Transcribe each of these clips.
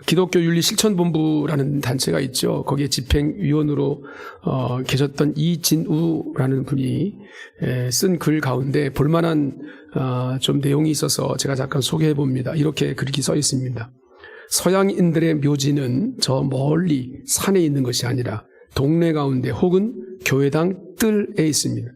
기독교 윤리실천본부라는 단체가 있죠. 거기에 집행위원으로 계셨던 이진우라는 분이 쓴 글 가운데 볼만한 좀 내용이 있어서 제가 잠깐 소개해 봅니다. 이렇게 글이 써 있습니다. 서양인들의 묘지는 저 멀리 산에 있는 것이 아니라 동네 가운데 혹은 교회당 뜰에 있습니다.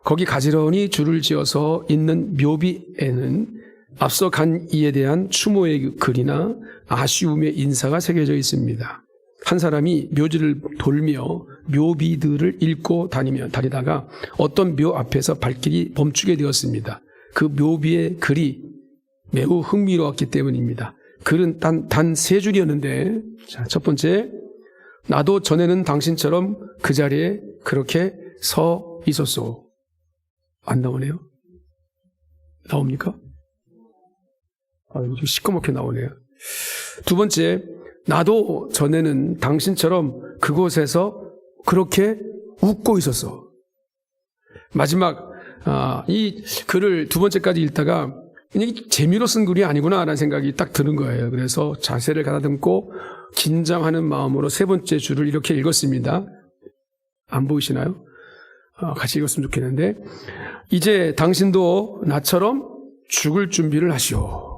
거기 가지런히 줄을 지어서 있는 묘비에는 앞서 간 이에 대한 추모의 글이나 아쉬움의 인사가 새겨져 있습니다. 한 사람이 묘지를 돌며 묘비들을 읽고 다니다가 어떤 묘 앞에서 발길이 멈추게 되었습니다. 그 묘비의 글이 매우 흥미로웠기 때문입니다. 글은 단 세 줄이었는데, 자, 첫 번째, 나도 전에는 당신처럼 그 자리에 그렇게 서 있었소. 안 나오네요? 나옵니까? 시꺼멓게 나오네요. 두 번째, 나도 전에는 당신처럼 그곳에서 그렇게 웃고 있었어. 마지막, 이 글을 두 번째까지 읽다가 그냥 재미로 쓴 글이 아니구나라는 생각이 딱 드는 거예요. 그래서 자세를 가다듬고 긴장하는 마음으로 세 번째 줄을 이렇게 읽었습니다. 안 보이시나요? 같이 읽었으면 좋겠는데, 이제 당신도 나처럼 죽을 준비를 하시오.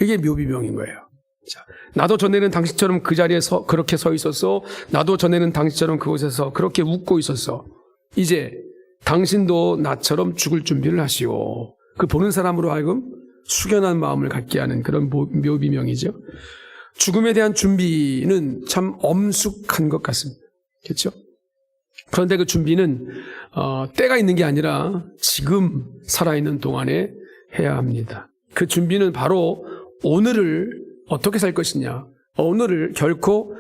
이게 묘비명인 거예요. 자, 나도 전에는 당신처럼 그 자리에 그렇게 서 있었어. 나도 전에는 당신처럼 그곳에서 그렇게 웃고 있었어. 이제 당신도 나처럼 죽을 준비를 하시오. 그 보는 사람으로 하여금 숙연한 마음을 갖게 하는 그런 묘비명이죠. 죽음에 대한 준비는 참 엄숙한 것 같습니다. 그렇죠? 그런데 그 준비는 때가 있는 게 아니라 지금 살아있는 동안에 해야 합니다. 그 준비는 바로 오늘을 어떻게 살 것이냐. 오늘을 결코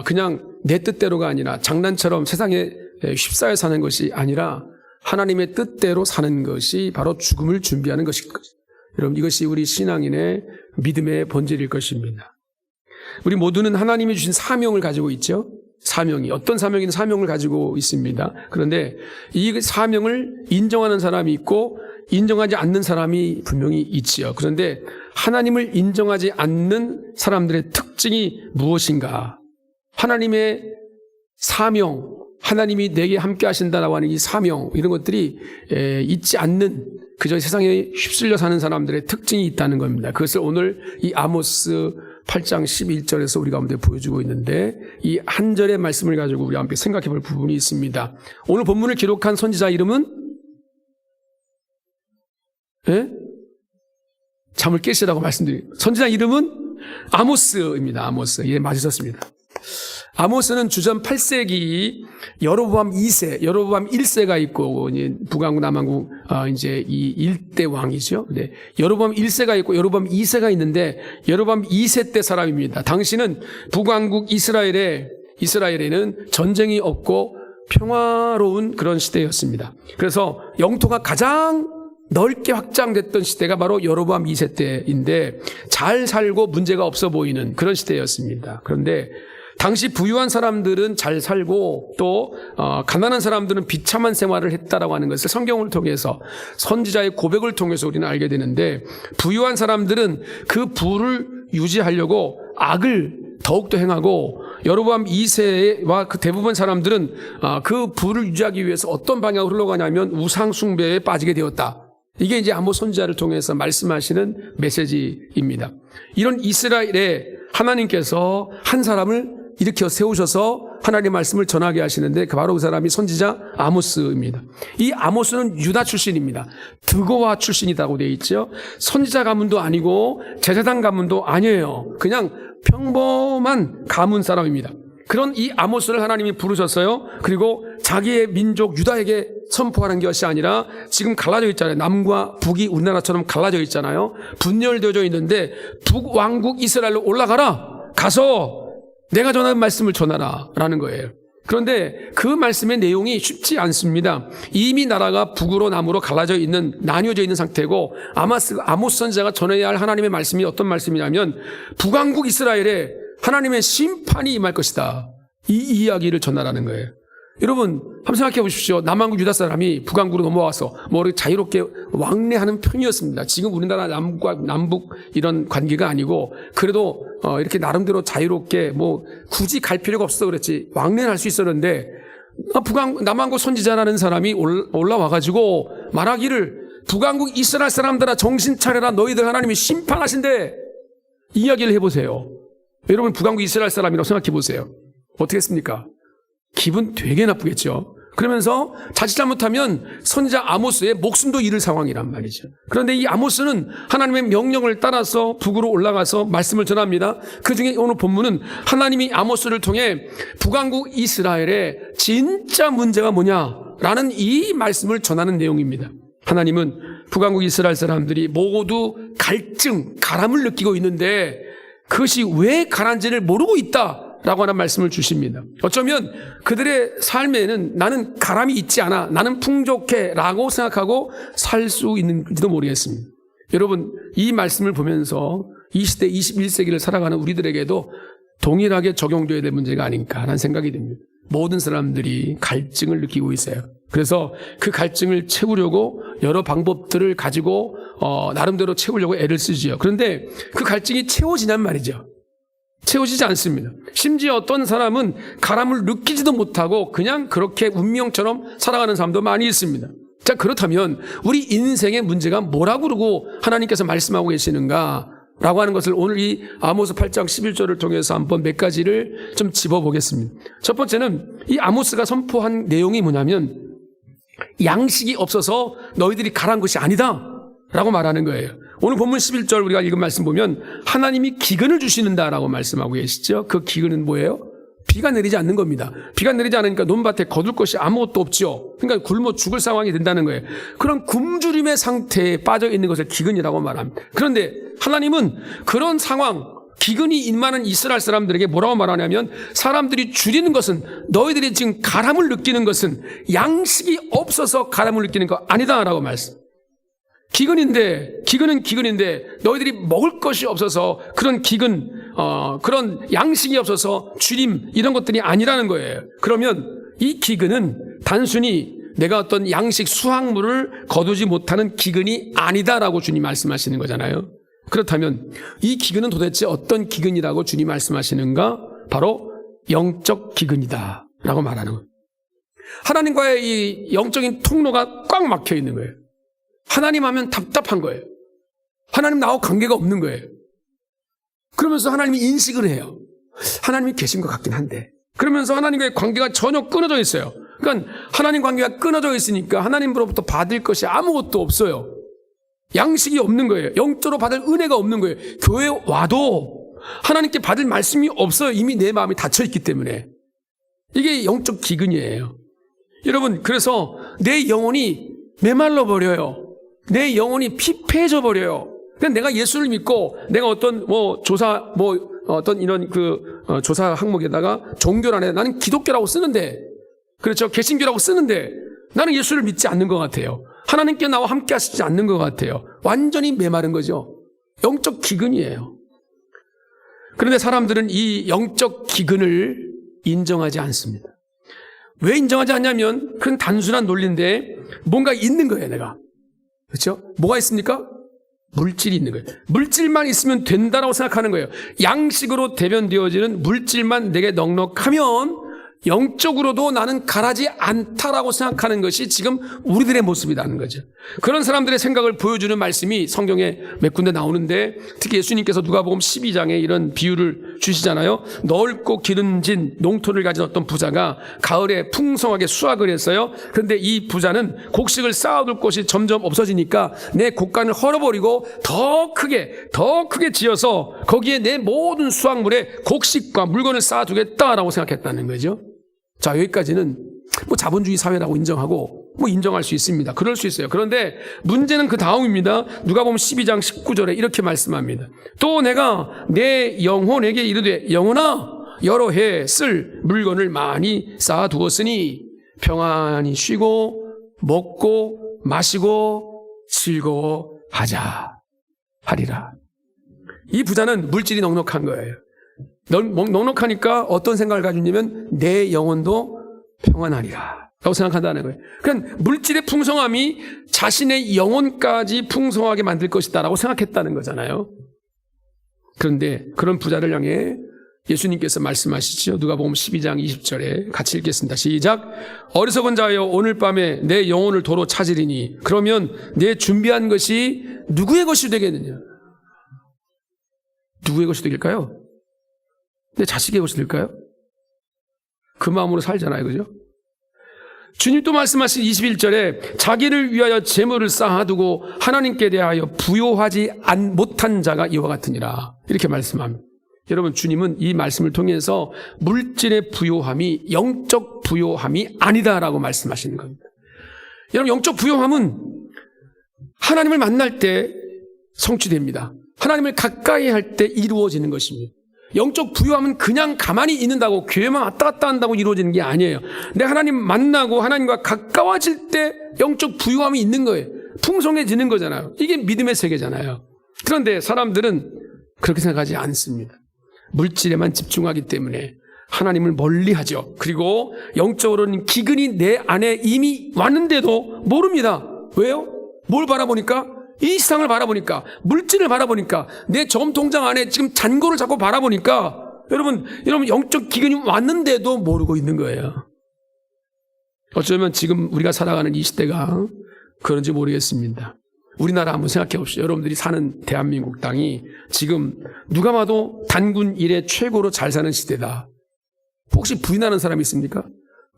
그냥 내 뜻대로가 아니라 장난처럼 세상에 쉽사에 사는 것이 아니라 하나님의 뜻대로 사는 것이 바로 죽음을 준비하는 것일 것입니다. 여러분, 이것이 우리 신앙인의 믿음의 본질일 것입니다. 우리 모두는 하나님이 주신 사명을 가지고 있죠. 사명이 어떤 사명이든 사명을 가지고 있습니다. 그런데 이 사명을 인정하는 사람이 있고 인정하지 않는 사람이 분명히 있지요. 그런데 하나님을 인정하지 않는 사람들의 특징이 무엇인가? 하나님의 사명, 하나님이 내게 함께 하신다라고 하는 이 사명, 이런 것들이 있지 않는 그저 세상에 휩쓸려 사는 사람들의 특징이 있다는 겁니다. 그것을 오늘 이 아모스 8장 11절에서 우리 가운데 보여주고 있는데, 이 한 절의 말씀을 가지고 우리 함께 생각해 볼 부분이 있습니다. 오늘 본문을 기록한 선지자 이름은 잠을 깨시라고 말씀드립니다. 선지자 이름은 아모스입니다. 아모스. 예, 맞으셨습니다. 아모스는 주전 8세기 여로보암 2세, 여로보암 1세가 있고, 북왕국, 남왕국, 이제 이 일대 왕이죠. 네. 여로보암 1세가 있고, 여로보암 2세가 있는데, 여로보암 2세 때 사람입니다. 당시는 북왕국 이스라엘에는 전쟁이 없고 평화로운 그런 시대였습니다. 그래서 영토가 가장 넓게 확장됐던 시대가 바로 여로보암 2세 때인데, 잘 살고 문제가 없어 보이는 그런 시대였습니다. 그런데 당시 부유한 사람들은 잘 살고 또 가난한 사람들은 비참한 생활을 했다라고 하는 것을 성경을 통해서 선지자의 고백을 통해서 우리는 알게 되는데, 부유한 사람들은 그 부를 유지하려고 악을 더욱더 행하고, 여로보암 2세와 그 대부분 사람들은 그 부를 유지하기 위해서 어떤 방향으로 흘러가냐면 우상 숭배에 빠지게 되었다. 이게 이제 아모스 선지자를 통해서 말씀하시는 메시지입니다. 이런 이스라엘에 하나님께서 한 사람을 일으켜 세우셔서 하나님의 말씀을 전하게 하시는데, 바로 그 사람이 선지자 아모스입니다. 이 아모스는 유다 출신입니다. 드고와 출신이라고 되어 있죠. 선지자 가문도 아니고 제사장 가문도 아니에요. 그냥 평범한 가문 사람입니다. 그런 이 아모스를 하나님이 부르셨어요. 그리고 자기의 민족 유다에게 선포하는 것이 아니라, 지금 갈라져 있잖아요. 남과 북이 우리나라처럼 갈라져 있잖아요. 분열되어져 있는데, 북왕국 이스라엘로 올라가라. 가서 내가 전하는 말씀을 전하라 라는 거예요. 그런데 그 말씀의 내용이 쉽지 않습니다. 이미 나라가 북으로 남으로 나뉘어져 있는 상태고, 아모스 선지자가 전해야 할 하나님의 말씀이 어떤 말씀이냐면, 북왕국 이스라엘에 하나님의 심판이 임할 것이다. 이 이야기를 전하라는 거예요. 여러분 한번 생각해 보십시오. 남한국 유다 사람이 북한국으로 넘어와서 뭐 이렇게 자유롭게 왕래하는 편이었습니다. 지금 우리나라 남북과 남북 이런 관계가 아니고 그래도 이렇게 나름대로 자유롭게 뭐 굳이 갈 필요가 없어 그랬지 왕래는 할 수 있었는데 남한국 선지자라는 사람이 올라와가지고 말하기를 북한국 이스라엘 사람들아 정신 차려라 너희들 하나님이 심판하신대 이야기를 해보세요. 여러분 북한국 이스라엘 사람이라고 생각해 보세요. 어떻게 했습니까? 기분 되게 나쁘겠죠. 그러면서 자칫 잘못하면 선지자 아모스의 목숨도 잃을 상황이란 말이죠. 그런데 이 아모스는 하나님의 명령을 따라서 북으로 올라가서 말씀을 전합니다. 그중에 오늘 본문은 하나님이 아모스를 통해 북한국 이스라엘의 진짜 문제가 뭐냐라는 이 말씀을 전하는 내용입니다. 하나님은 북한국 이스라엘 사람들이 모두 갈증, 가람을 느끼고 있는데 그것이 왜 가라앉지를 모르고 있다라고 하는 말씀을 주십니다. 어쩌면 그들의 삶에는 나는 가람이 있지 않아, 나는 풍족해 라고 생각하고 살 수 있는지도 모르겠습니다. 여러분 이 말씀을 보면서 이 시대 21세기를 살아가는 우리들에게도 동일하게 적용되어야 될 문제가 아닌가 하는 생각이 듭니다. 모든 사람들이 갈증을 느끼고 있어요. 그래서 그 갈증을 채우려고 여러 방법들을 가지고 나름대로 채우려고 애를 쓰지요. 그런데 그 갈증이 채워지냔 말이죠. 채워지지 않습니다. 심지어 어떤 사람은 가람을 느끼지도 못하고 그냥 그렇게 운명처럼 살아가는 사람도 많이 있습니다. 자, 그렇다면 우리 인생의 문제가 뭐라고 그러고 하나님께서 말씀하고 계시는가? 라고 하는 것을 오늘 이 아모스 8장 11절을 통해서 한번 몇 가지를 좀 짚어보겠습니다. 첫 번째는 이 아모스가 선포한 내용이 뭐냐면 양식이 없어서 너희들이 가란 것이 아니다 라고 말하는 거예요. 오늘 본문 11절 우리가 읽은 말씀 보면 하나님이 기근을 주시는다라고 말씀하고 계시죠. 그 기근은 뭐예요? 비가 내리지 않는 겁니다. 비가 내리지 않으니까 논밭에 거둘 것이 아무것도 없죠. 그러니까 굶어 죽을 상황이 된다는 거예요. 그런 굶주림의 상태에 빠져 있는 것을 기근이라고 말합니다. 그런데 하나님은 그런 상황, 기근이 임하는 이스라엘 사람들에게 뭐라고 말하냐면 사람들이 줄이는 것은 너희들이 지금 가람을 느끼는 것은 양식이 없어서 가람을 느끼는 거 아니다라고 말씀. 기근은 기근인데 너희들이 먹을 것이 없어서 그런 기근, 그런 양식이 없어서 줄임 이런 것들이 아니라는 거예요. 그러면 이 기근은 단순히 내가 어떤 양식 수확물을 거두지 못하는 기근이 아니다라고 주님 말씀하시는 거잖아요. 그렇다면 이 기근은 도대체 어떤 기근이라고 주님 말씀하시는가? 바로 영적 기근이다라고 말하는 거예요. 하나님과의 이 영적인 통로가 꽉 막혀 있는 거예요. 하나님 하면 답답한 거예요. 하나님 나하고 관계가 없는 거예요. 그러면서 하나님이 인식을 해요. 하나님이 계신 것 같긴 한데. 그러면서 하나님과의 관계가 전혀 끊어져 있어요. 그러니까 하나님 관계가 끊어져 있으니까 하나님으로부터 받을 것이 아무것도 없어요. 양식이 없는 거예요. 영적으로 받을 은혜가 없는 거예요. 교회에 와도 하나님께 받을 말씀이 없어요. 이미 내 마음이 닫혀 있기 때문에. 이게 영적 기근이에요. 여러분, 그래서 내 영혼이 메말라 버려요. 내 영혼이 피폐해져 버려요. 그냥 내가 예수를 믿고 내가 어떤 어떤 이런 조사 항목에다가 종교란에 나는 기독교라고 쓰는데, 그렇죠? 개신교라고 쓰는데 나는 예수를 믿지 않는 것 같아요. 하나님께 나와 함께 하시지 않는 것 같아요. 완전히 메마른 거죠. 영적 기근이에요. 그런데 사람들은 이 영적 기근을 인정하지 않습니다. 왜 인정하지 않냐면 그건 단순한 논리인데 뭔가 있는 거예요, 내가. 그렇죠? 뭐가 있습니까? 물질이 있는 거예요. 물질만 있으면 된다라고 생각하는 거예요. 양식으로 대변되어지는 물질만 내게 넉넉하면 영적으로도 나는 가라지 않다라고 생각하는 것이 지금 우리들의 모습이라는 거죠. 그런 사람들의 생각을 보여주는 말씀이 성경에 몇 군데 나오는데, 특히 예수님께서 누가복음 12장에 이런 비유를 주시잖아요. 넓고 기름진 농토를 가진 어떤 부자가 가을에 풍성하게 수확을 했어요. 그런데 이 부자는 곡식을 쌓아둘 곳이 점점 없어지니까 내 곡간을 헐어버리고 더 크게 지어서 거기에 내 모든 수확물에 곡식과 물건을 쌓아두겠다라고 생각했다는 거죠. 자, 여기까지는 자본주의 사회라고 인정하고 인정할 수 있습니다. 그럴 수 있어요. 그런데 문제는 그 다음입니다. 누가복음 12장 19절에 이렇게 말씀합니다. 또 내가 내 영혼에게 이르되 영혼아 여러 해 쓸 물건을 많이 쌓아두었으니 평안히 쉬고 먹고 마시고 즐거워하자 하리라. 이 부자는 물질이 넉넉한 거예요. 넉넉하니까 어떤 생각을 가지냐면 내 영혼도 평안하리라 라고 생각한다는 거예요. 그러니까 물질의 풍성함이 자신의 영혼까지 풍성하게 만들 것이다 라고 생각했다는 거잖아요. 그런데 그런 부자를 향해 예수님께서 말씀하시죠. 누가복음 12장 20절에 같이 읽겠습니다. 시작. 어리석은 자여 오늘 밤에 내 영혼을 도로 찾으리니 그러면 내 준비한 것이 누구의 것이 되겠느냐? 누구의 것이 되길까요? 내 자식의 것이 될까요? 그 마음으로 살잖아요. 그죠? 주님 또 말씀하신 21절에 자기를 위하여 재물을 쌓아두고 하나님께 대하여 부요하지 못한 자가 이와 같으니라. 이렇게 말씀합니다. 여러분, 주님은 이 말씀을 통해서 물질의 부요함이 영적 부요함이 아니다라고 말씀하시는 겁니다. 여러분, 영적 부요함은 하나님을 만날 때 성취됩니다. 하나님을 가까이 할 때 이루어지는 것입니다. 영적 부요함은 그냥 가만히 있는다고 교회만 왔다 갔다 한다고 이루어지는 게 아니에요. 내가 하나님 만나고 하나님과 가까워질 때 영적 부요함이 있는 거예요. 풍성해지는 거잖아요. 이게 믿음의 세계잖아요. 그런데 사람들은 그렇게 생각하지 않습니다. 물질에만 집중하기 때문에 하나님을 멀리하죠. 그리고 영적으로는 기근이 내 안에 이미 왔는데도 모릅니다. 왜요? 뭘 바라보니까? 이 세상을 바라보니까, 물질을 바라보니까, 내 저금통장 안에 지금 잔고를 자꾸 바라보니까 여러분 영적 기근이 왔는데도 모르고 있는 거예요. 어쩌면 지금 우리가 살아가는 이 시대가 그런지 모르겠습니다. 우리나라 한번 생각해 보십시오. 여러분들이 사는 대한민국 땅이 지금 누가 봐도 단군 이래 최고로 잘 사는 시대다. 혹시 부인하는 사람이 있습니까?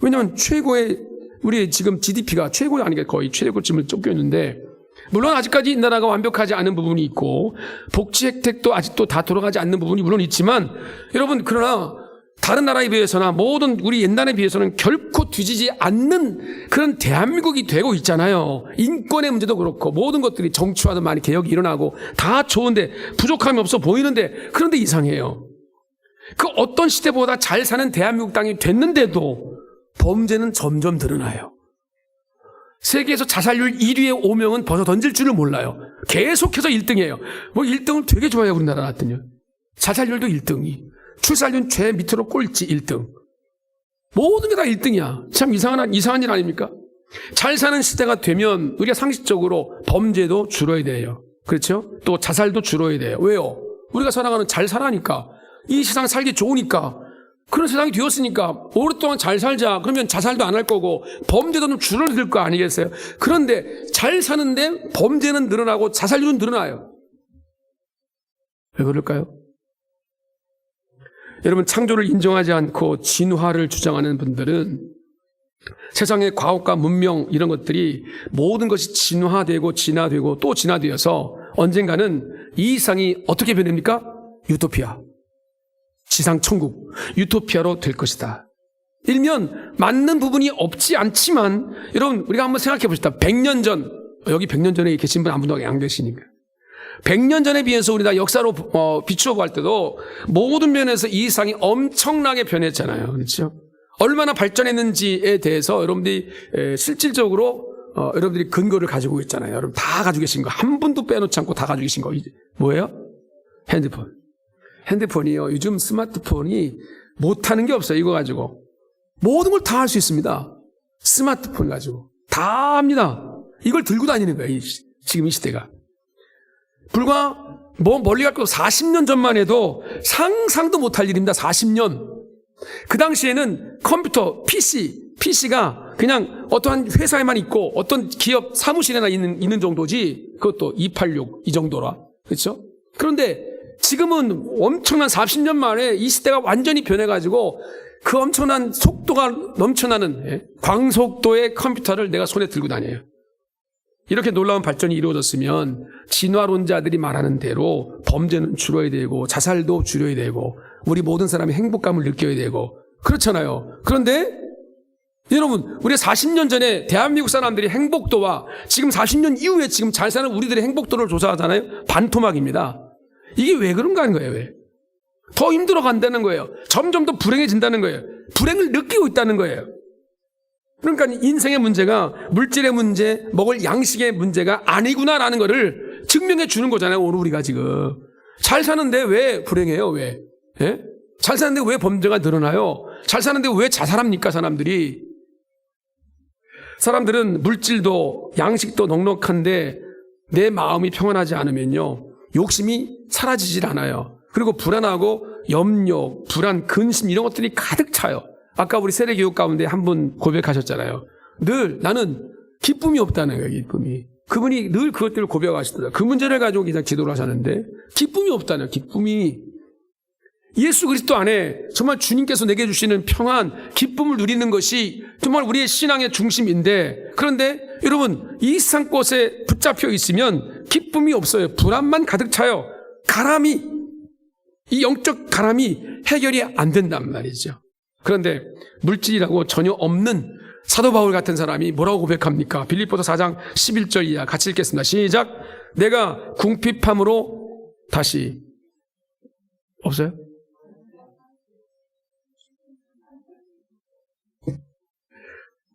왜냐하면 최고의 우리 지금 GDP가 최고 아니까 거의 최고쯤을 쫓겨 있는데, 물론 아직까지 이 나라가 완벽하지 않은 부분이 있고 복지 혜택도 아직도 다 돌아가지 않는 부분이 물론 있지만, 여러분 그러나 다른 나라에 비해서나 모든 우리 옛날에 비해서는 결코 뒤지지 않는 그런 대한민국이 되고 있잖아요. 인권의 문제도 그렇고 모든 것들이 정치화도 많이 개혁이 일어나고 다 좋은데 부족함이 없어 보이는데, 그런데 이상해요. 그 어떤 시대보다 잘 사는 대한민국 땅이 됐는데도 범죄는 점점 늘어나요. 세계에서 자살률 1위의 5명은 벌써 던질 줄을 몰라요. 계속해서 1등이에요. 뭐 1등은 되게 좋아요. 우리나라 같은요. 자살률도 1등이. 출산율 최 밑으로 꼴찌 1등. 모든 게 다 1등이야. 참 이상한 일 아닙니까? 잘 사는 시대가 되면 우리가 상식적으로 범죄도 줄어야 돼요. 그렇죠? 또 자살도 줄어야 돼요. 왜요? 우리가 살아가는 잘 살아니까. 이 세상 살기 좋으니까. 그런 세상이 되었으니까 오랫동안 잘 살자. 그러면 자살도 안 할 거고 범죄도 좀 줄어들 거 아니겠어요? 그런데 잘 사는데 범죄는 늘어나고 자살률은 늘어나요. 왜 그럴까요? 여러분, 창조를 인정하지 않고 진화를 주장하는 분들은 세상의 과학과 문명 이런 것들이 모든 것이 진화되고 진화되고 또 진화되어서 언젠가는 이 세상이 어떻게 변합니까? 유토피아. 지상 천국, 유토피아로 될 것이다. 일면 맞는 부분이 없지 않지만, 여러분 우리가 한번 생각해 봅시다. 100년 전, 여기 100년 전에 계신 분 아무도 안 계시니까 100년 전에 비해서 우리가 역사로 비추어 볼 때도 모든 면에서 이 세상이 엄청나게 변했잖아요. 그렇죠? 얼마나 발전했는지에 대해서 여러분들이 실질적으로 여러분들이 근거를 가지고 있잖아요. 여러분 다 가지고 계신 거, 한 분도 빼놓지 않고 다 가지고 계신 거 뭐예요? 핸드폰. 핸드폰이요. 요즘 스마트폰이 못하는 게 없어요. 이거 가지고 모든 걸 다 할 수 있습니다. 스마트폰 가지고 다 합니다. 이걸 들고 다니는 거예요. 지금 이 시대가. 불과 멀리 갈 거 40년 전만 해도 상상도 못할 일입니다. 40년. 그 당시에는 컴퓨터, PC가 그냥 어떠한 회사에만 있고 어떤 기업 사무실에나 있는 정도지, 그것도 286 이 정도라. 그렇죠? 그런데 지금은 엄청난 40년 만에 이 시대가 완전히 변해가지고 그 엄청난 속도가 넘쳐나는 광속도의 컴퓨터를 내가 손에 들고 다녀요. 이렇게 놀라운 발전이 이루어졌으면 진화론자들이 말하는 대로 범죄는 줄어야 되고 자살도 줄여야 되고 우리 모든 사람이 행복감을 느껴야 되고 그렇잖아요. 그런데 여러분, 우리 40년 전에 대한민국 사람들이 행복도와 지금 40년 이후에 지금 잘 사는 우리들의 행복도를 조사하잖아요. 반토막입니다. 이게 왜 그런가 하는 거예요. 왜? 더 힘들어 간다는 거예요. 점점 더 불행해진다는 거예요. 불행을 느끼고 있다는 거예요. 그러니까 인생의 문제가 물질의 문제, 먹을 양식의 문제가 아니구나라는 거를 증명해 주는 거잖아요. 오늘 우리가 지금 잘 사는데 왜 불행해요? 왜? 예? 잘 사는데 왜 범죄가 늘어나요? 잘 사는데 왜 자살합니까? 사람들이 사람들은 물질도 양식도 넉넉한데 내 마음이 평안하지 않으면요, 욕심이 사라지질 않아요. 그리고 불안하고 염려, 불안, 근심 이런 것들이 가득 차요. 아까 우리 세례교육 가운데 한 분 고백하셨잖아요. 늘 나는 기쁨이 없다는 거예요. 기쁨이. 그분이 늘 그것들을 고백하시더라고요. 그 문제를 가지고 그냥 기도를 하셨는데 기쁨이 없다는 거예요. 기쁨이. 예수 그리스도 안에 정말 주님께서 내게 주시는 평안, 기쁨을 누리는 것이 정말 우리의 신앙의 중심인데, 그런데 여러분 이 세상 것에 붙잡혀 있으면 기쁨이 없어요. 불안만 가득 차요. 가람이, 이 영적 가람이 해결이 안 된단 말이죠. 그런데 물질이라고 전혀 없는 사도 바울 같은 사람이 뭐라고 고백합니까? 빌립보서 4장 11절 이하 같이 읽겠습니다. 시작. 내가 궁핍함으로 다시 없어요?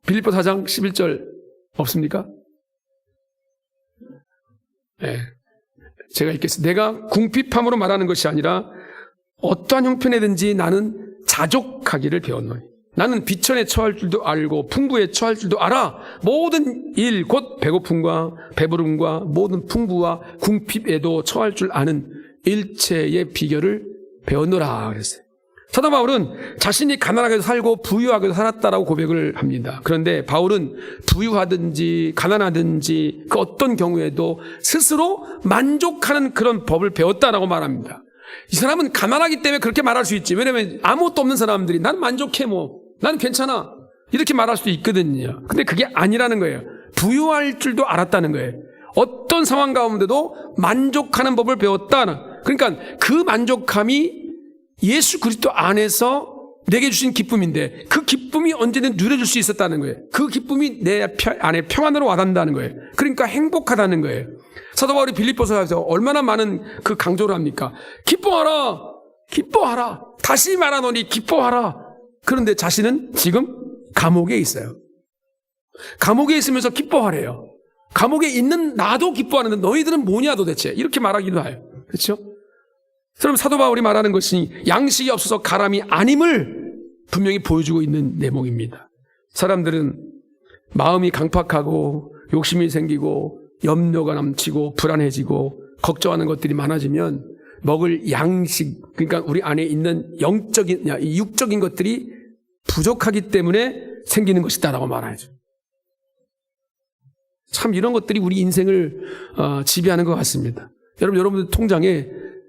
빌립보 4장 11절 없습니까? 네. 제가 읽겠습니다. 내가 궁핍함으로 말하는 것이 아니라 어떠한 형편이든지 나는 자족하기를 배웠노니 나는 비천에 처할 줄도 알고 풍부에 처할 줄도 알아. 모든 일 곧 배고픔과 배부름과 모든 풍부와 궁핍에도 처할 줄 아는 일체의 비결을 배웠노라 그랬어요. 사도 바울은 자신이 가난하게도 살고 부유하게도 살았다라고 고백을 합니다. 그런데 바울은 부유하든지 가난하든지 그 어떤 경우에도 스스로 만족하는 그런 법을 배웠다라고 말합니다. 이 사람은 가난하기 때문에 그렇게 말할 수 있지. 왜냐하면 아무것도 없는 사람들이 난 만족해, 난 괜찮아 이렇게 말할 수도 있거든요. 근데 그게 아니라는 거예요. 부유할 줄도 알았다는 거예요. 어떤 상황 가운데도 만족하는 법을 배웠다. 그러니까 그 만족함이 예수 그리스도 안에서 내게 주신 기쁨인데 그 기쁨이 언제든 누려줄 수 있었다는 거예요. 그 기쁨이 내 안에 평안으로 와닿는다는 거예요. 그러니까 행복하다는 거예요. 사도 바울이 빌립보서에서 얼마나 많은 그 강조를 합니까? 기뻐하라, 기뻐하라. 다시 말하노니 기뻐하라. 그런데 자신은 지금 감옥에 있어요. 감옥에 있으면서 기뻐하래요. 감옥에 있는 나도 기뻐하는데 너희들은 뭐냐 도대체, 이렇게 말하기도 해요. 그렇죠? 그럼 사도 바울이 말하는 것이 양식이 없어서 가람이 아님을 분명히 보여주고 있는 내용입니다. 사람들은 마음이 강팍하고 욕심이 생기고 염려가 넘치고 불안해지고 걱정하는 것들이 많아지면 먹을 양식, 그러니까 우리 안에 있는 영적인, 육적인 것들이 부족하기 때문에 생기는 것이다라고 말하죠. 참 이런 것들이 우리 인생을 지배하는 것 같습니다. 여러분들 통장에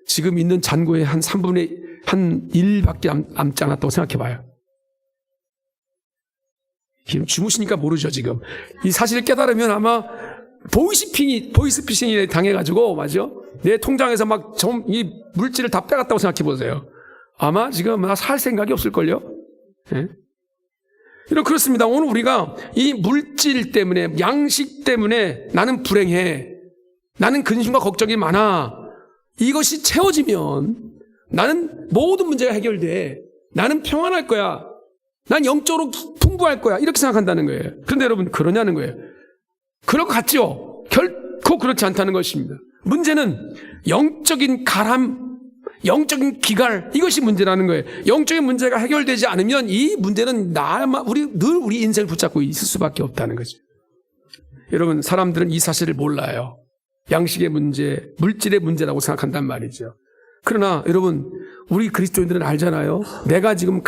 지금 있는 잔고의 한 3분의 1밖에 남지 않았다고 생각해 봐요. 지금 주무시니까 모르죠, 지금. 이 사실을 깨달으면 아마 보이스피싱이 당해가지고, 맞죠? 내 통장에서 막 이 물질을 다 빼갔다고 생각해 보세요. 아마 지금 나 살 생각이 없을걸요? 예? 그렇습니다. 오늘 우리가 이 물질 때문에, 양식 때문에 나는 불행해. 나는 근심과 걱정이 많아. 이것이 채워지면 나는 모든 문제가 해결돼. 나는 평안할 거야. 난 영적으로 풍부할 거야. 이렇게 생각한다는 거예요. 그런데 여러분, 그러냐는 거예요. 그럴 것 같죠? 결코 그렇지 않다는 것입니다. 문제는 영적인 가람, 영적인 기갈, 이것이 문제라는 거예요. 영적인 문제가 해결되지 않으면 이 문제는 늘 우리 인생을 붙잡고 있을 수밖에 없다는 거죠. 여러분, 사람들은 이 사실을 몰라요. 양식의 문제, 물질의 문제라고 생각한단 말이죠. 그러나 여러분, 우리 그리스도인들은 알잖아요. 내가 지금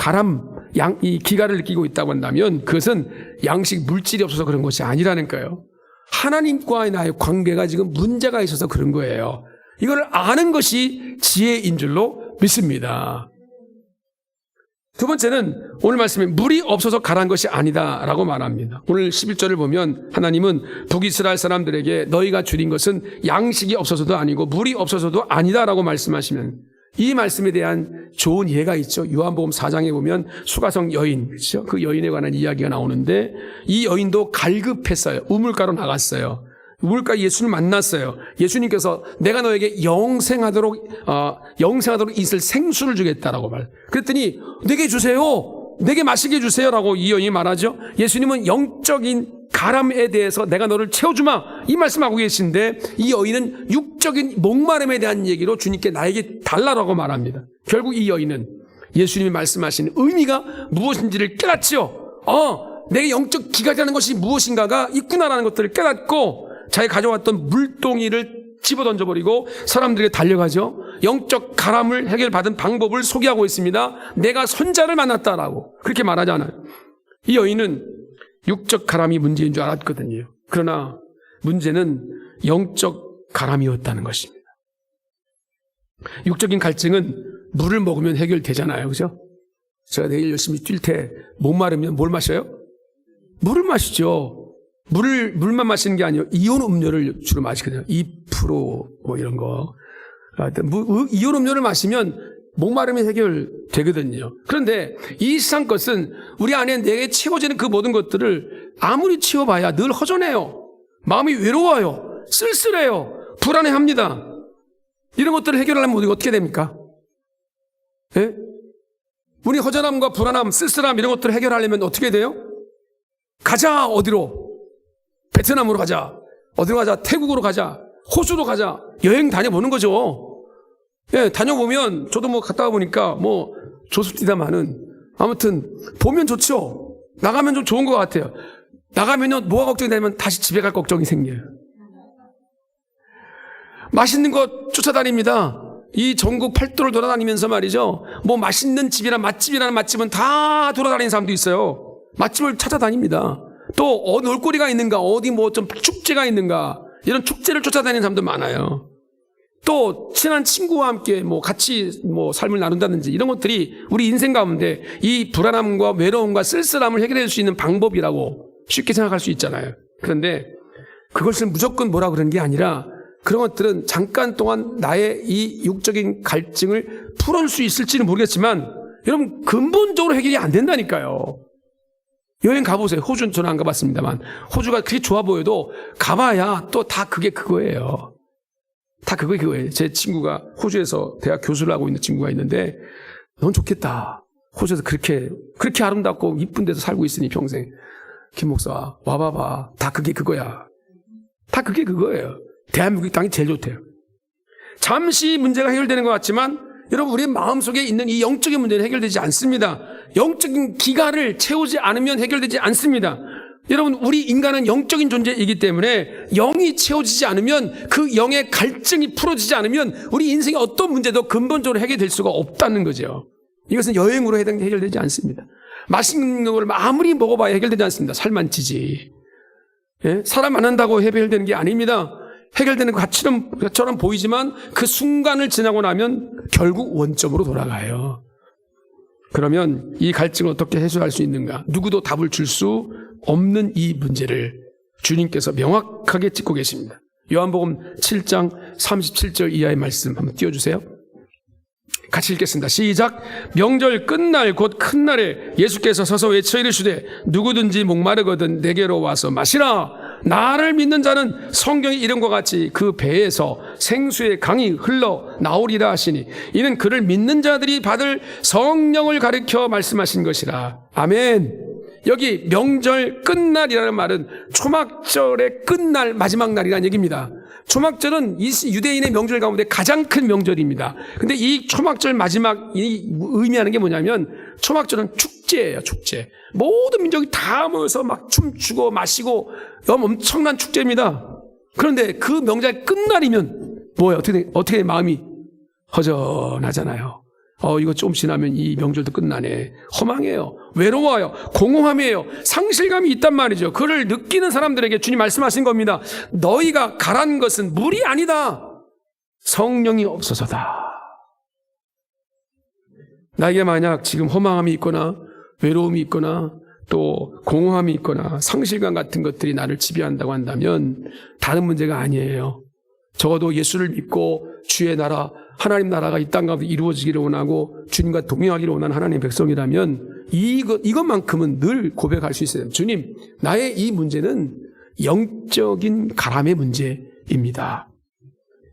이 기갈을 느끼고 있다고 한다면 그것은 양식, 물질이 없어서 그런 것이 아니라는 거예요. 하나님과의 나의 관계가 지금 문제가 있어서 그런 거예요. 이걸 아는 것이 지혜인 줄로 믿습니다. 두 번째는 오늘 말씀에 물이 없어서 가란 것이 아니다라고 말합니다. 오늘 11절을 보면 하나님은 북이스라엘 사람들에게 너희가 줄인 것은 양식이 없어서도 아니고 물이 없어서도 아니다라고 말씀하시면 이 말씀에 대한 좋은 예가 있죠. 요한복음 4장에 보면 수가성 여인, 그렇죠? 그 여인에 관한 이야기가 나오는데 이 여인도 갈급했어요. 우물가로 나갔어요. 우물가 예수를 만났어요. 예수님께서 내가 너에게 영생하도록 있을 생수를 주겠다라고 그랬더니 내게 주세요. 내게 마시게 주세요라고 이 여인이 말하죠. 예수님은 영적인 가람에 대해서 내가 너를 채워주마 이 말씀하고 계신데 이 여인은 육적인 목마름에 대한 얘기로 주님께 나에게 달라라고 말합니다. 결국 이 여인은 예수님이 말씀하신 의미가 무엇인지를 깨닫지요. 내게 영적 기갈이라는 것이 무엇인가가 있구나라는 것들을 깨닫고 자기가 가져왔던 물동이를 집어던져버리고 사람들에게 달려가죠. 영적 가람을 해결받은 방법을 소개하고 있습니다. 내가 손자를 만났다라고 그렇게 말하지 않아요. 이 여인은 육적 가람이 문제인 줄 알았거든요. 그러나 문제는 영적 가람이었다는 것입니다. 육적인 갈증은 물을 먹으면 해결되잖아요. 그죠? 제가 내일 열심히 뛸 때 못 마르면 뭘 마셔요? 물을 마시죠. 물만 마시는 게 아니에요. 이온 음료를 주로 마시거든요. 2% 뭐 이런 거. 이온 음료를 마시면 목마름이 해결되거든요. 그런데 이 세상 것은 우리 안에 내게 채워지는 그 모든 것들을 아무리 채워봐야 늘 허전해요. 마음이 외로워요. 쓸쓸해요. 불안해합니다. 이런 것들을 해결하려면 우리가 어떻게 됩니까? 예? 우리 허전함과 불안함, 쓸쓸함 이런 것들을 해결하려면 어떻게 돼요? 가자. 어디로? 베트남으로 가자. 어디로 가자? 태국으로 가자. 호주로 가자. 여행 다녀보는 거죠. 예, 다녀보면 저도 뭐 갔다 와보니까 뭐 조습디다마는 아무튼 보면 좋죠. 나가면 좀 좋은 것 같아요. 나가면요 뭐가 걱정이 되면 다시 집에 갈 걱정이 생겨요. 맛있는 거 쫓아다닙니다. 이 전국 팔도를 돌아다니면서 말이죠. 뭐 맛있는 집이나 맛집이라는 맛집은 다 돌아다니는 사람도 있어요. 맛집을 찾아다닙니다. 또 놀거리가 있는가, 어디 뭐 좀 축제가 있는가, 이런 축제를 쫓아다니는 사람도 많아요. 또 친한 친구와 함께 뭐 같이 뭐 삶을 나눈다든지 이런 것들이 우리 인생 가운데 이 불안함과 외로움과 쓸쓸함을 해결해 줄 수 있는 방법이라고 쉽게 생각할 수 있잖아요. 그런데 그것을 무조건 뭐라 그러는 게 아니라 그런 것들은 잠깐 동안 나의 이 육적인 갈증을 풀어줄 수 있을지는 모르겠지만 여러분 근본적으로 해결이 안 된다니까요. 여행 가보세요. 호주는 저는 안 가봤습니다만 호주가 그렇게 좋아 보여도 가봐야 또 다 그게 그거예요. 다 그거예요. 제 친구가 호주에서 대학 교수를 하고 있는 친구가 있는데 넌 좋겠다. 호주에서 그렇게 아름답고 이쁜 데서 살고 있으니 평생. 김 목사 와봐봐. 다 그게 그거야. 다 그게 그거예요. 대한민국 땅이 제일 좋대요. 잠시 문제가 해결되는 것 같지만 여러분 우리 마음속에 있는 이 영적인 문제는 해결되지 않습니다. 영적인 기갈을 채우지 않으면 해결되지 않습니다. 여러분 우리 인간은 영적인 존재이기 때문에 영이 채워지지 않으면 그 영의 갈증이 풀어지지 않으면 우리 인생의 어떤 문제도 근본적으로 해결될 수가 없다는 거죠. 이것은 여행으로 해결되지 않습니다. 맛있는 걸 아무리 먹어봐야 해결되지 않습니다. 살만 찌지. 예? 사람 만난다고 해결되는 게 아닙니다. 해결되는 것처럼 보이지만 그 순간을 지나고 나면 결국 원점으로 돌아가요. 그러면 이 갈증을 어떻게 해소할 수 있는가? 누구도 답을 줄 수 없는 이 문제를 주님께서 명확하게 짚고 계십니다. 요한복음 7장 37절 이하의 말씀 한번 띄워주세요. 같이 읽겠습니다. 시작. 명절 끝날 곧 큰 날에 예수께서 서서 외쳐 이르시되 누구든지 목마르거든 내게로 와서 마시라. 나를 믿는 자는 성경의 이름과 같이 그 배에서 생수의 강이 흘러 나오리라 하시니 이는 그를 믿는 자들이 받을 성령을 가리켜 말씀하신 것이라. 아멘. 여기 명절 끝날이라는 말은 초막절의 끝날 마지막 날이라는 얘기입니다. 초막절은 이 유대인의 명절 가운데 가장 큰 명절입니다. 근데 이 초막절 마지막이 의미하는 게 뭐냐면 초막절은 축제예요, 축제. 모든 민족이 다 모여서 막 춤추고 마시고 엄청난 축제입니다. 그런데 그 명절 끝날이면 뭐예요? 어떻게 마음이 허전하잖아요. 이거 좀 지나면 이 명절도 끝나네. 허망해요. 외로워요. 공허함이에요. 상실감이 있단 말이죠. 그를 느끼는 사람들에게 주님 말씀하신 겁니다. 너희가 가란 것은 물이 아니다. 성령이 없어서다. 나에게 만약 지금 허망함이 있거나 외로움이 있거나 또 공허함이 있거나 상실감 같은 것들이 나를 지배한다고 한다면 다른 문제가 아니에요. 적어도 예수를 믿고 주의 나라 하나님 나라가 이 땅 가운데 이루어지기를 원하고 주님과 동행하기를 원하는 하나님의 백성이라면 이것만큼은 늘 고백할 수 있어요. 주님, 나의 이 문제는 영적인 가람의 문제입니다.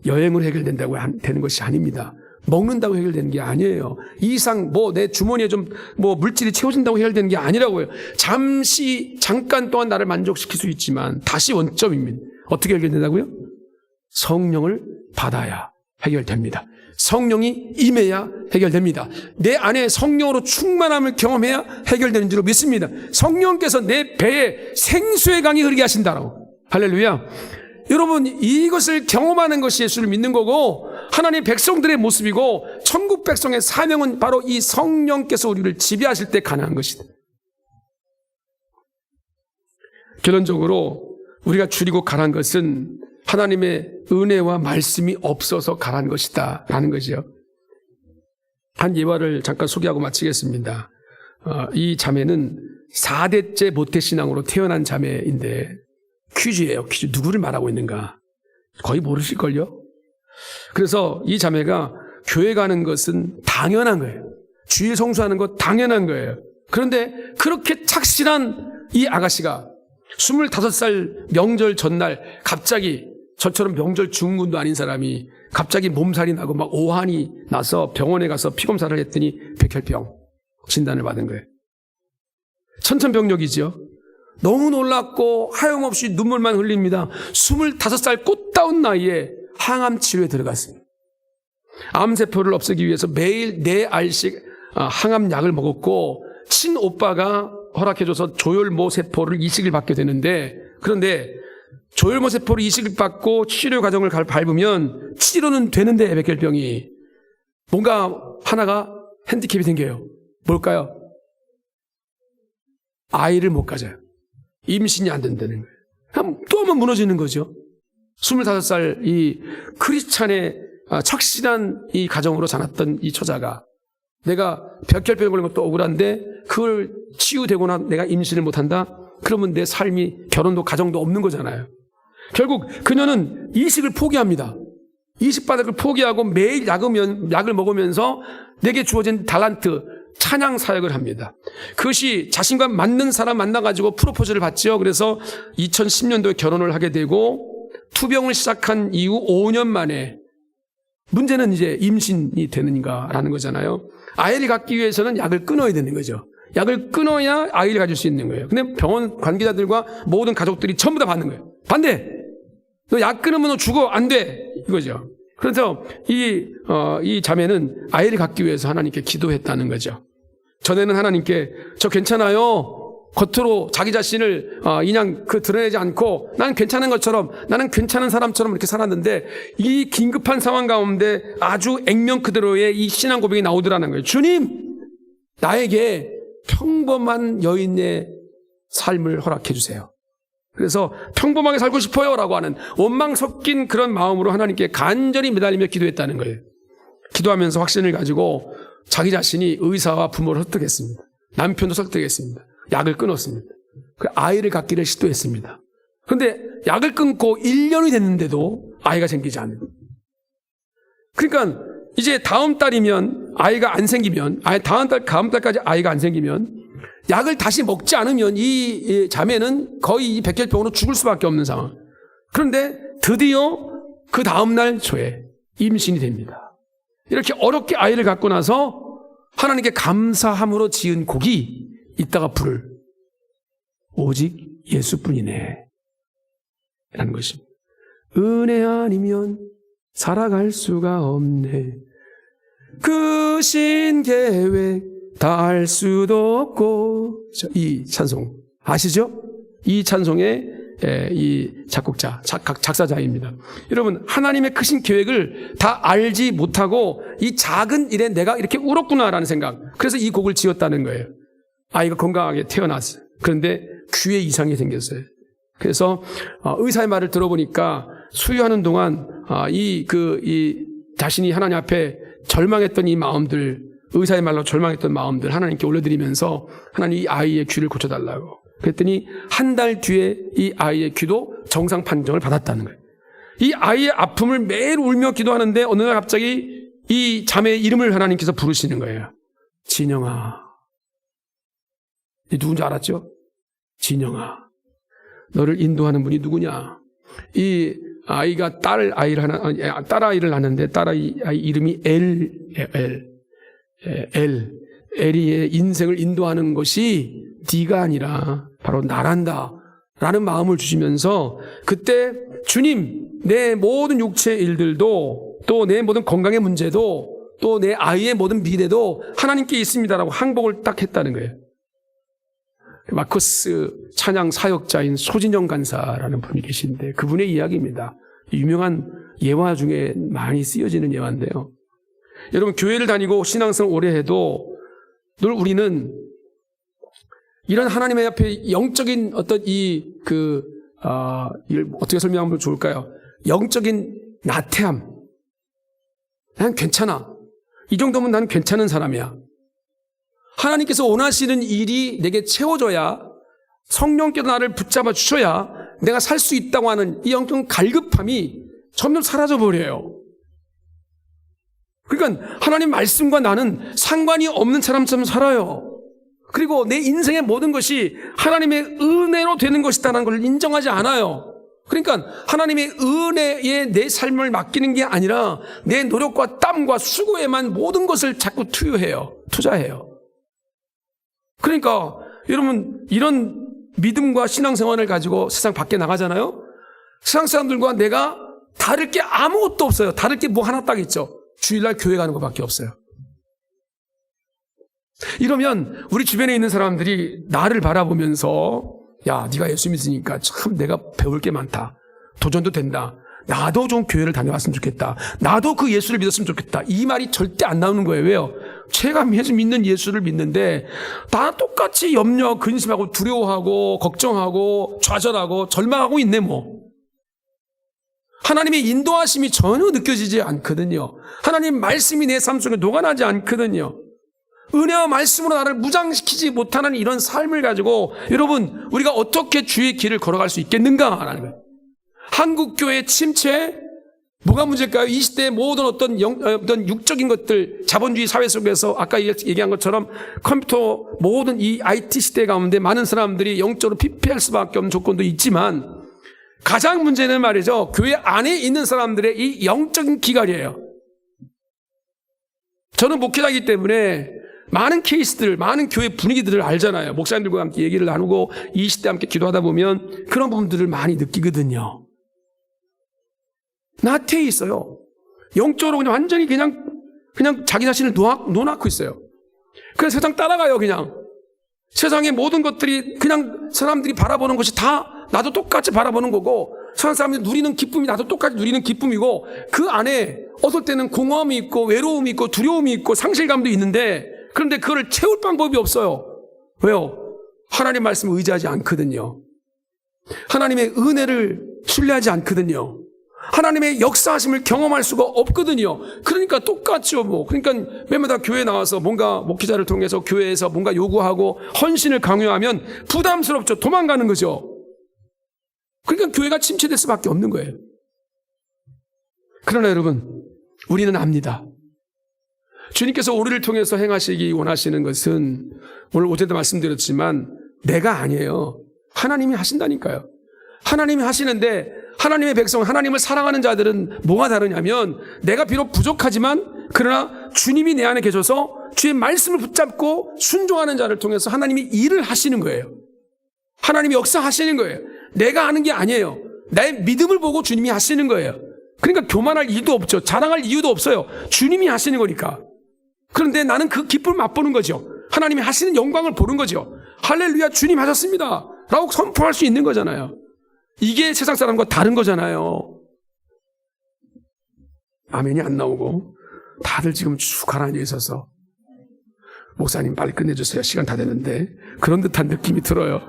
여행으로 해결된다고 되는 것이 아닙니다. 먹는다고 해결되는 게 아니에요. 이 이상 내 주머니에 좀 물질이 채워진다고 해결되는 게 아니라고요. 잠깐 동안 나를 만족시킬 수 있지만 다시 원점입니다. 어떻게 해결된다고요? 성령을 받아야 해결됩니다. 성령이 임해야 해결됩니다. 내 안에 성령으로 충만함을 경험해야 해결되는 줄로 믿습니다. 성령께서 내 배에 생수의 강이 흐르게 하신다라고. 할렐루야. 여러분, 이것을 경험하는 것이 예수를 믿는 거고 하나님 백성들의 모습이고 천국 백성의 사명은 바로 이 성령께서 우리를 지배하실 때 가능한 것이다. 결론적으로 우리가 줄이고 가란 것은 하나님의 은혜와 말씀이 없어서 가란 것이다 라는 거죠. 한 예화를 잠깐 소개하고 마치겠습니다. 이 자매는 4대째 모태신앙으로 태어난 자매인데 퀴즈예요. 퀴즈. 누구를 말하고 있는가? 거의 모르실걸요? 그래서 이 자매가 교회 가는 것은 당연한 거예요. 주일 성수하는 것 당연한 거예요. 그런데 그렇게 착실한 이 아가씨가 25살 명절 전날 갑자기 저처럼 명절 중군도 아닌 사람이 갑자기 몸살이 나고 막 오한이 나서 병원에 가서 피검사를 했더니 백혈병 진단을 받은 거예요. 천천병력이죠. 너무 놀랐고 하염없이 눈물만 흘립니다. 25살 꽃다운 나이에 항암 치료에 들어갔습니다. 암세포를 없애기 위해서 매일 4알씩 항암약을 먹었고 친오빠가 허락해줘서 조혈모 세포를 이식을 받게 되는데, 그런데 조혈모 세포를 이식을 받고 치료 과정을 밟으면 치료는 되는데 백혈병이 뭔가 하나가 핸디캡이 생겨요. 뭘까요? 아이를 못 가져요. 임신이 안 된다는 거예요. 또 한 번 무너지는 거죠. 25살 이 크리스찬의 착실한 이 가정으로 자랐던 이 처자가 내가 백혈병에 걸린 것도 억울한데 그걸 치유되고 나 내가 임신을 못한다? 그러면 내 삶이 결혼도 가정도 없는 거잖아요. 결국 그녀는 이식을 포기합니다. 이식바닥을 포기하고 매일 약을 먹으면서 내게 주어진 달란트, 찬양 사역을 합니다. 그것이 자신과 맞는 사람 만나가지고 프로포즈를 받지요. 그래서 2010년도에 결혼을 하게 되고 투병을 시작한 이후 5년 만에 문제는 이제 임신이 되는가라는 거잖아요. 아이를 갖기 위해서는 약을 끊어야 되는 거죠. 약을 끊어야 아이를 가질 수 있는 거예요. 근데 병원 관계자들과 모든 가족들이 전부 다 받는 거예요. 반대! 너 약 끊으면 너 죽어! 안 돼! 이거죠. 그래서 이 자매는 아이를 갖기 위해서 하나님께 기도했다는 거죠. 전에는 하나님께 저 괜찮아요. 겉으로 자기 자신을 그냥 드러내지 않고 나는 괜찮은 것처럼, 나는 괜찮은 사람처럼 이렇게 살았는데 이 긴급한 상황 가운데 아주 액면 그대로의 이 신앙 고백이 나오더라는 거예요. 주님, 나에게 평범한 여인의 삶을 허락해 주세요. 그래서 평범하게 살고 싶어요 라고 하는 원망 섞인 그런 마음으로 하나님께 간절히 매달리며 기도했다는 거예요. 기도하면서 확신을 가지고 자기 자신이 의사와 부모를 설득했습니다. 남편도 설득했습니다. 약을 끊었습니다. 그 아이를 갖기를 시도했습니다. 그런데 약을 끊고 1년이 됐는데도 아이가 생기지 않는 거예요. 그러니까 이제 다음 달이면 아이가 안 생기면, 다음 달까지 아이가 안 생기면 약을 다시 먹지 않으면 이 자매는 거의 이 백혈병으로 죽을 수밖에 없는 상황. 그런데 드디어 그 다음날 초에 임신이 됩니다. 이렇게 어렵게 아이를 갖고 나서 하나님께 감사함으로 지은 곡이 이따가 부를 오직 예수뿐이네 라는 것입니다. 은혜 아니면 살아갈 수가 없네. 그 신계획 다 알 수도 없고. 이 찬송 아시죠? 이 찬송의 이 작곡자, 작사자입니다. 여러분, 하나님의 크신 계획을 다 알지 못하고 이 작은 일에 내가 이렇게 울었구나라는 생각, 그래서 이 곡을 지었다는 거예요. 아이가 건강하게 태어났어요. 그런데 귀에 이상이 생겼어요. 그래서 의사의 말을 들어보니까 수유하는 동안 자신이 하나님 앞에 절망했던 이 마음들, 의사의 말로 절망했던 마음들 하나님께 올려드리면서 하나님 이 아이의 귀를 고쳐달라고 그랬더니 한 달 뒤에 이 아이의 귀도 정상 판정을 받았다는 거예요. 이 아이의 아픔을 매일 울며 기도하는데 어느 날 갑자기 이 자매의 이름을 하나님께서 부르시는 거예요. 진영아. 이 누군지 알았죠? 진영아. 너를 인도하는 분이 누구냐? 이 아이가 딸아이를 낳는데 딸아이 이름이 엘리의 인생을 인도하는 것이 네가 아니라 바로 나란다 라는 마음을 주시면서 그때 주님, 내 모든 육체의 일들도 또 내 모든 건강의 문제도 또 내 아이의 모든 미래도 하나님께 있습니다라고 항복을 딱 했다는 거예요. 마커스 찬양 사역자인 소진영 간사라는 분이 계신데 그분의 이야기입니다. 유명한 예화 중에 많이 쓰여지는 예화인데요. 여러분, 교회를 다니고 신앙생활 오래 해도 늘 우리는 이런 하나님의 앞에 영적인 어떤 이걸 어떻게 설명하면 좋을까요? 영적인 나태함. 난 괜찮아. 이 정도면 나는 괜찮은 사람이야. 하나님께서 원하시는 일이 내게 채워져야, 성령께서 나를 붙잡아 주셔야 내가 살 수 있다고 하는 이 영적 갈급함이 점점 사라져 버려요. 그러니까 하나님 말씀과 나는 상관이 없는 사람처럼 살아요. 그리고 내 인생의 모든 것이 하나님의 은혜로 되는 것이다라는 걸 인정하지 않아요. 그러니까 하나님의 은혜에 내 삶을 맡기는 게 아니라 내 노력과 땀과 수고에만 모든 것을 자꾸 투자해요. 그러니까 여러분, 이런 믿음과 신앙생활을 가지고 세상 밖에 나가잖아요. 세상 사람들과 내가 다를 게 아무것도 없어요. 다를 게 뭐 하나 딱 있죠. 주일날 교회 가는 것밖에 없어요. 이러면 우리 주변에 있는 사람들이 나를 바라보면서, 야, 네가 예수 믿으니까 참 내가 배울 게 많다. 도전도 된다. 나도 좀 교회를 다녀왔으면 좋겠다. 나도 그 예수를 믿었으면 좋겠다. 이 말이 절대 안 나오는 거예요. 왜요? 제가 믿는 예수를 믿는데 다 똑같이 염려, 근심하고 두려워하고 걱정하고 좌절하고 절망하고 있네 뭐. 하나님의 인도하심이 전혀 느껴지지 않거든요. 하나님 말씀이 내 삶 속에 녹아나지 않거든요. 은혜와 말씀으로 나를 무장시키지 못하는 이런 삶을 가지고 여러분, 우리가 어떻게 주의 길을 걸어갈 수 있겠는가라는 거예요. 한국교회 침체, 뭐가 문제일까요? 이 시대의 모든 어떤 육적인 것들, 자본주의 사회 속에서 아까 얘기한 것처럼 컴퓨터, 모든 이 IT 시대 가운데 많은 사람들이 영적으로 피폐할 수밖에 없는 조건도 있지만 가장 문제는 말이죠, 교회 안에 있는 사람들의 이 영적인 기갈이에요. 저는 목회자이기 때문에 많은 케이스들, 많은 교회 분위기들을 알잖아요. 목사님들과 함께 얘기를 나누고 이 시대 함께 기도하다 보면 그런 부분들을 많이 느끼거든요. 나태해 있어요. 영적으로 그냥 완전히 그냥 자기 자신을 놓아놓고 있어요. 그래서 세상 따라가요, 그냥. 세상의 모든 것들이 그냥 사람들이 바라보는 것이 다 나도 똑같이 바라보는 거고, 세상 사람들이 누리는 기쁨이 나도 똑같이 누리는 기쁨이고, 그 안에 어떨 때는 공허함이 있고 외로움이 있고 두려움이 있고 상실감도 있는데, 그런데 그걸 채울 방법이 없어요. 왜요? 하나님 말씀을 의지하지 않거든요. 하나님의 은혜를 신뢰하지 않거든요. 하나님의 역사하심을 경험할 수가 없거든요. 그러니까 똑같죠, 뭐. 그러니까 매마다 교회에 나와서 뭔가 목회자를 통해서 교회에서 뭔가 요구하고 헌신을 강요하면 부담스럽죠. 도망가는 거죠. 그러니까 교회가 침체될 수밖에 없는 거예요. 그러나 여러분, 우리는 압니다. 주님께서 우리를 통해서 행하시기 원하시는 것은 오늘 어제도 말씀드렸지만 내가 아니에요. 하나님이 하신다니까요. 하나님이 하시는데 하나님의 백성, 하나님을 사랑하는 자들은 뭐가 다르냐면 내가 비록 부족하지만 그러나 주님이 내 안에 계셔서 주의 말씀을 붙잡고 순종하는 자를 통해서 하나님이 일을 하시는 거예요. 하나님이 역사하시는 거예요. 내가 하는 게 아니에요. 나의 믿음을 보고 주님이 하시는 거예요. 그러니까 교만할 이유도 없죠. 자랑할 이유도 없어요. 주님이 하시는 거니까. 그런데 나는 그 기쁨을 맛보는 거죠. 하나님이 하시는 영광을 보는 거죠. 할렐루야, 주님 하셨습니다 라고 선포할 수 있는 거잖아요. 이게 세상 사람과 다른 거잖아요. 아멘이 안 나오고 다들 지금 쭉 가라앉아 있어서 목사님 빨리 끝내주세요. 시간 다 됐는데. 그런 듯한 느낌이 들어요.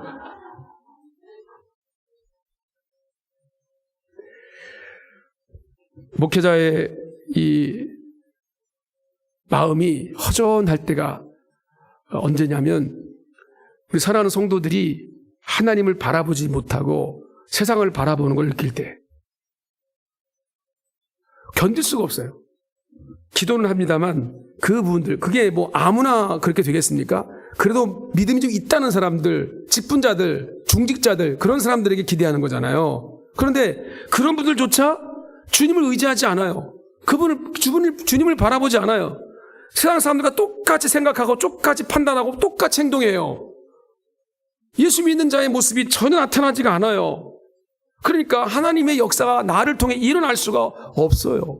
목회자의 이 마음이 허전할 때가 언제냐면 우리 사랑하는 성도들이 하나님을 바라보지 못하고 세상을 바라보는 걸 느낄 때 견딜 수가 없어요. 기도는 합니다만 그 부분들, 그게 뭐 아무나 그렇게 되겠습니까? 그래도 믿음이 좀 있다는 사람들, 직분자들, 중직자들, 그런 사람들에게 기대하는 거잖아요. 그런데 그런 분들조차 주님을 의지하지 않아요. 주님을 바라보지 않아요. 세상 사람들과 똑같이 생각하고 똑같이 판단하고 똑같이 행동해요. 예수 믿는 자의 모습이 전혀 나타나지가 않아요. 그러니까 하나님의 역사가 나를 통해 일어날 수가 없어요.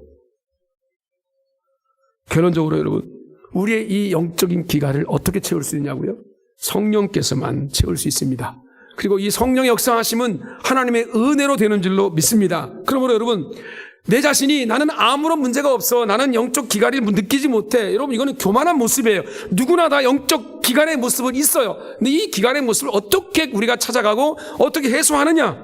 결론적으로 여러분, 우리의 이 영적인 기갈을 어떻게 채울 수 있냐고요? 성령께서만 채울 수 있습니다. 그리고 이 성령의 역사하심은 하나님의 은혜로 되는 줄로 믿습니다. 그러므로 여러분, 내 자신이 나는 아무런 문제가 없어, 나는 영적 기갈을 느끼지 못해, 여러분 이거는 교만한 모습이에요. 누구나 다 영적 기갈의 모습은 있어요. 근데 이 기갈의 모습을 어떻게 우리가 찾아가고 어떻게 해소하느냐?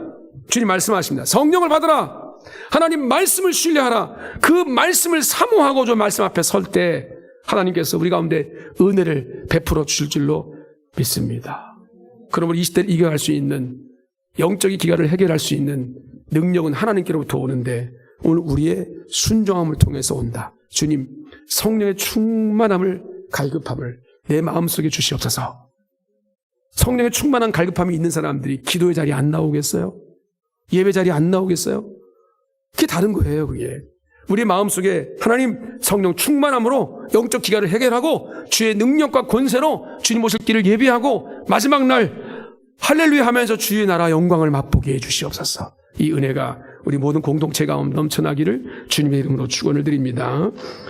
주님 말씀하십니다. 성령을 받으라. 하나님 말씀을 신뢰하라. 그 말씀을 사모하고 저 말씀 앞에 설 때 하나님께서 우리 가운데 은혜를 베풀어 주실 줄로 믿습니다. 그러므로 이 시대를 이겨갈 수 있는, 영적인 기갈을 해결할 수 있는 능력은 하나님께로부터 오는데 오늘 우리의 순종함을 통해서 온다. 주님, 성령의 충만함을, 갈급함을 내 마음속에 주시옵소서. 성령의 충만한 갈급함이 있는 사람들이 기도의 자리에 안 나오겠어요? 예배 자리에 안 나오겠어요? 그게 다른 거예요, 그게. 우리 마음속에 하나님 성령 충만함으로 영적 기갈을 해결하고 주의 능력과 권세로 주님 오실 길을 예비하고 마지막 날 할렐루야 하면서 주의 나라 영광을 맛보게 해 주시옵소서. 이 은혜가 우리 모든 공동체 가운데 넘쳐나기를 주님의 이름으로 축원을 드립니다.